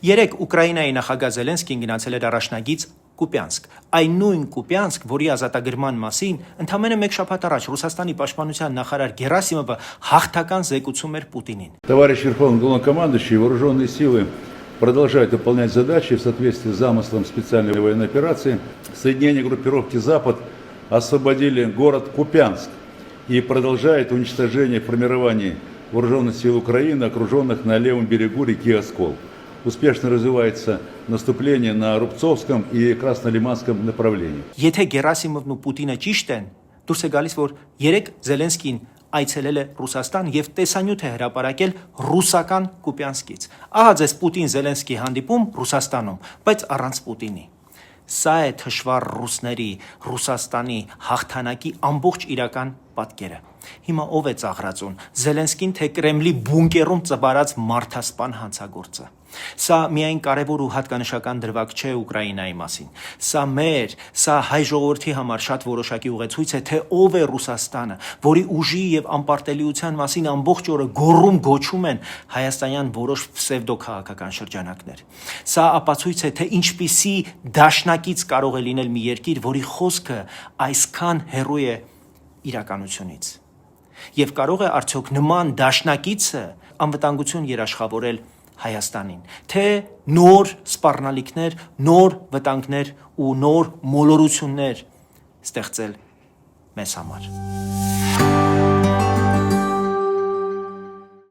Երեք Ուկրաինայի նախագահ Զելենսկին գնացել էր առաջնագիծ Կուպյանսկ, այն նույն Կուպյանսկ, որի ազատագրման մասին ընդամենը մեկ շաբաթ առաջ Ռուսաստանի պաշտպանության նախարար Գերասիմովը հաղթական զեկուցում էր Պուտինին։ Товарищ Верховный Главнокомандующий, вооруженные силы продолжают выполнять задачи в соответствии с замыслом специальной военной операции. Соединения группировки «Запад» освободили город Купянск и продолжает уничтожение формирований вооруженных сил Украины, окруженных на левом берегу реки Оскол. Успешно развивается наступление на Рубцовском и Краснолиманском направлении. Եթե Գերասիմովն ու Պուտինը ճիշտ են, դուրս է գալիս, որ երեք Զելենսկին այցելել է Ռուսաստան եւ տեսանյութ է հրապարակել ռուսական Կուպյանսկից։ Ահա ձեզ Պուտին-Զելենսկի հանդիպում Ռուսաստանում, բայց առանց Պուտինի։ Սա է թշվառ ռուսների Ռուսաստանի հաղթանակի ամբողջ իրական պատկերը։ Հիմա ով է ծաղրածուն, Զելենսկին թե Կրեմլի բունկերում ծբարած մարդասպան հանցագործը։ Սա միայն կարևոր ու հատկանշական դրվագ չէ Ուկրաինայի մասին։ Սա հայ ժողովրդի համար շատ որոշակի ուղեցույց է, թե ով է Ռուսաստանը, որի ուժի եւ անպարտելիության մասին ամբողջ օրը գոռում-գոչում են հայաստանյան որոշ պսևդոքաղաքական շրջանակներ։ Սա ապացույց է, թե ինչպիսի դաշնակից կարող է լինել մի երկիր, որի խոսքը այսքան հեռու է իրականությունից։ Եվ կարող է արդյոք նման դաշնակիցը անվտանգություն երաշխավորել Հայաստանին, թե նոր սպառնալիքներ, նոր վտանգներ ու նոր մոլորություններ ստեղծել մեզ համար։